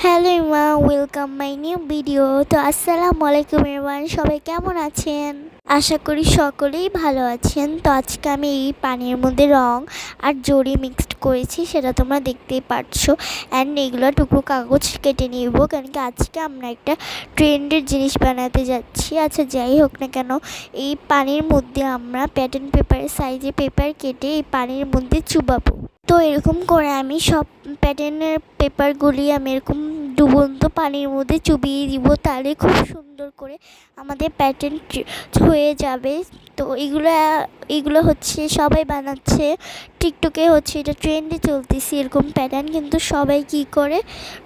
Hello everyone, welcome my new video. তো আসসালামু আলাইকুম এভরিওয়ান, সবাই কেমন আছেন? আশা করি সকলেই ভালো আছেন। তো আজকে আমি এই পানির মধ্যে রং আর জড়ি মিক্সড করেছি, সেটা তোমরা দেখতেই পারছো। অ্যান্ড এগুলো টুকরো কাগজ কেটে নিব, কারণ কি আজকে আমরা একটা ট্রেন্ডের জিনিস বানাতে যাচ্ছি। আচ্ছা, যাই হোক না কেন, এই পানির মধ্যে আমরা প্যাটার্ন পেপারের সাইজে পেপার কেটে এই পানির মধ্যে চুবাবো। তো এরকম করে আমি সব প্যাটার্নের পেপারগুলি আমি এরকম ডুবন্ত পানির মধ্যে চুবিয়ে দিব, তাহলে খুব সুন্দর করে আমাদের প্যাটার্ন হয়ে যাবে। তো এগুলো হচ্ছে সবাই বানাচ্ছে, টিকটকে হচ্ছে এটা ট্রেন্ডে চলতেছে এরকম প্যাটার্ন। কিন্তু সবাই কী করে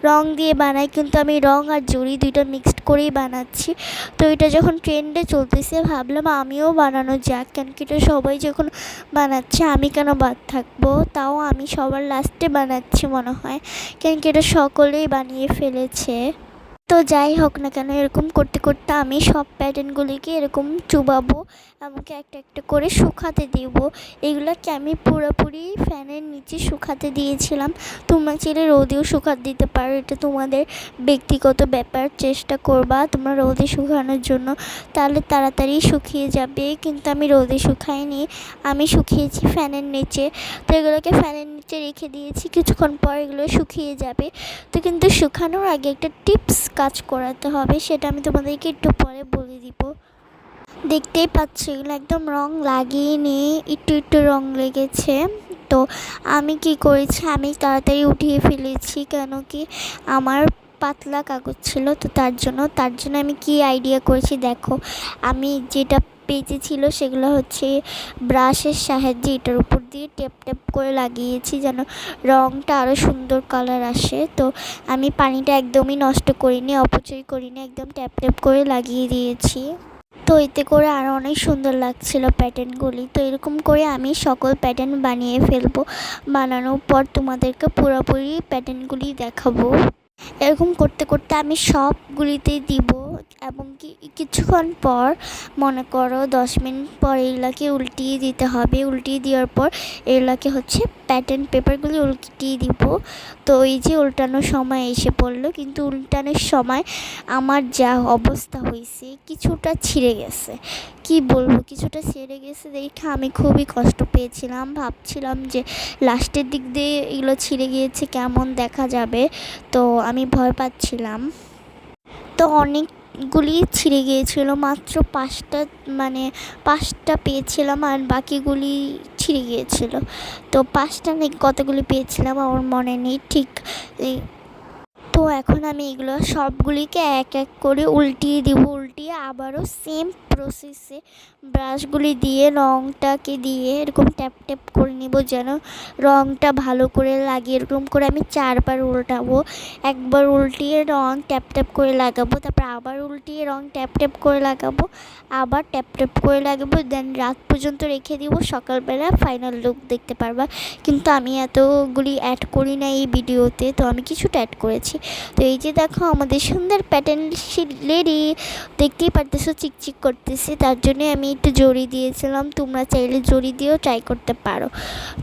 রং দিয়ে বানায়, কিন্তু আমি রং আর জড়ি দুইটা মিক্সড করেই বানাচ্ছি। তো এটা যখন ট্রেন্ডে চলতেছে ভাবলাম আমিও বানানো যাক, কেন কি এটা সবাই যখন বানাচ্ছে আমি কেন বাদ থাকবো। তাও আমি সবার লাস্টে বানাচ্ছি মনে হয়, কেন কি এটা সকলেই বানিয়ে ফেলেছে। তো যাই হোক না কেন, এরকম করতে করতে আমি সব প্যাটার্নগুলিকে এরকম চুবাবো, আমাকে একটা একটা করে শুকাতে দিব। এগুলোকে আমি পুরোপুরি ফ্যানের নিচে শুকাতে দিয়েছিলাম। তোমরা চাইলে রোদেও শুকাতে দিতে পারো, এটা তোমাদের ব্যক্তিগত ব্যাপার। চেষ্টা করবা তোমরা রোদে শুকানোর জন্য, তাহলে তাড়াতাড়ি শুকিয়ে যাবে। কিন্তু আমি রোদে শুকাইনি, আমি শুকিয়েছি ফ্যানের নিচে। তো এগুলোকে ফ্যানের নিচে রেখে দিয়েছি, কিছুক্ষণ পর এগুলো শুকিয়ে যাবে। তো কিন্তু শুকানোর আগে একটা টিপস কাজ করাতে হবে, সেটা আমি তোমাদেরকে একটু পরে বলে দিব। দেখতেই পাচ্ছি এগুলো একদম রং লাগিয়ে নিয়ে একটু একটু রং লেগেছে। তো আমি কি করেছি, আমি তাড়াতাড়ি উঠিয়ে ফেলেছি, কেন কি আমার পাতলা কাগজ ছিল। তো তার জন্য আমি কি আইডিয়া করেছি দেখো, আমি যেটা পেজে ছিল সেগুলো হচ্ছে ব্রাশের সাহায্যে এটার উপর দিয়ে টেপ টেপ করে লাগিয়েছি, যেন রঙটা আরও সুন্দর কালার আসে। তো আমি পানিটা একদমই নষ্ট করিনি, অপচয় করিনি, একদম ট্যাপ ট্যাপ করে লাগিয়ে দিয়েছি। তো এতে করে আরও অনেক সুন্দর লাগছিল প্যাটার্নগুলি। তো এরকম করে আমি সকল প্যাটার্ন বানিয়ে ফেলবো, বানানোর পর তোমাদেরকে পুরোপুরি প্যাটার্নগুলি দেখাবো। এরকম করতে করতে আমি সবগুলিতেই দিব, এবং কি কিছুক্ষণ পর মনে করো 10 মিনিট পর এগুলাকে উল্টিয়ে দিতে হবে। উল্টিয়ে দেওয়ার পর এগুলাকে হচ্ছে প্যাটার্ন পেপারগুলি উল্টিয়ে দিব। তো এই যে উল্টানোর সময় এসে পড়লো, কিন্তু উল্টানোর সময় আমার যা অবস্থা হয়েছে, কিছুটা ছিঁড়ে গেছে। কি বলবো, কিছুটা ছিঁড়ে গেছে দেখে আমি খুবই কষ্ট পেয়েছিলাম। ভাবছিলাম যে লাস্টের দিক দিয়ে এগুলো ছিঁড়ে গিয়েছে কেমন দেখা যাবে, তো আমি ভয় পাচ্ছিলাম। তো অনেকগুলি ছিঁড়ে গিয়েছিলো, মাত্র 5টা পেয়েছিলাম, আর বাকিগুলি ছিঁড়ে গিয়েছিলো। তো 5টা নাকি কতগুলি পেয়েছিলাম আমার মনে নেই ঠিক। তো এখন আমি এগুলো সবগুলিকে এক এক করে উল্টিয়ে দিব, উল্টিয়ে আবারও সেম প্রসেসে ব্রাশগুলি দিয়ে রঙটাকে দিয়ে এরকম ট্যাপ ট্যাপ করে নিব, যেন রঙটা ভালো করে লাগে। এরকম করে আমি 4বার উল্টাবো, একবার উল্টিয়ে রঙ ট্যাপ ট্যাপ করে লাগাবো, তারপর আবার উল্টিয়ে রঙ ট্যাপ ট্যাপ করে লাগাবো, আবার ট্যাপ ট্যাপ করে লাগাবো, দেন রাত পর্যন্ত রেখে দিব। সকালবেলা ফাইনাল লুক দেখতে পারবা। কিন্তু আমি এতগুলি অ্যাড করি না এই ভিডিওতে, তো আমি কিছুটা অ্যাড করেছি। তো এই যে দেখো আমাদের সুন্দর প্যাটার্ন রেডি, দেখতেই পারতেছো চিকচিক করতেছে, তার জন্য আমি একটু জড়ি দিয়েছিলাম। তোমরা চাইলে জড়ি দিয়েও ট্রাই করতে পারো।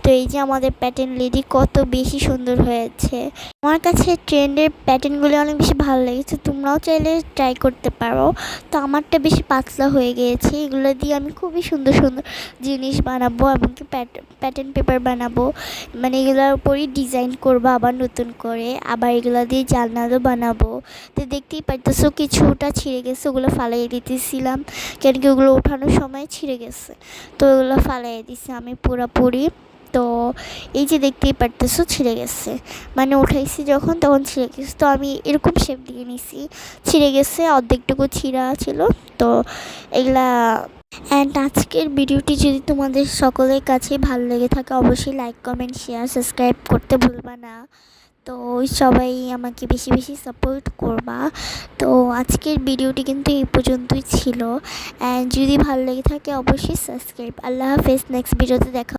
তো এই যে আমাদের প্যাটার্ন রেডি, কত বেশি সুন্দর হয়েছে। আমার কাছে ট্রেন্ডের প্যাটার্নগুলো অনেক বেশি ভালো লেগেছে, তোমরাও চাইলে ট্রাই করতে পারো। তো আমারটা বেশি পাতলা হয়ে গিয়েছে, এগুলো দিয়ে আমি খুবই সুন্দর সুন্দর জিনিস বানাবো, এমনকি প্যাটার্ন পেপার বানাবো। মানে এগুলোর উপরই ডিজাইন করবো আবার নতুন করে, আবার এগুলো দিয়ে জানলাও বানাবো। তো দেখতেই পারতেছো কিছুটা ছিঁড়ে গেছে, ওগুলো ফালাইয়ে দিতেছিলাম, কেন কি ওগুলো ওঠানোর সময় ছিঁড়ে গেছে। তো ওগুলো ফালাইয়ে দিছি আমি পুরোপুরি। তো এই যে দেখতেই পারতেছো ছিঁড়ে গেছে, মানে উঠাইছি যখন তখন ছিঁড়ে গেছে। তো আমি এরকম শেপ দিয়ে নিছি, ছিঁড়ে গেছে, অর্ধেকটুকু ছিঁড়া ছিল। তো এগুলা অ্যান্ড আজকের ভিডিওটি যদি তোমাদের সকলের কাছে ভালো লেগে থাকে, অবশ্যই লাইক কমেন্ট শেয়ার সাবস্ক্রাইব করতে ভুলবা না। তো সবাই আমাকে বেশি বেশি সাপোর্ট করবা। তো আজকের ভিডিওটি কিন্তু এই পর্যন্তই ছিল, অ্যান্ড যদি ভালো লেগে থাকে অবশ্যই সাবস্ক্রাইব। আল্লাহ হাফেজ, নেক্সট ভিডিওতে দেখা।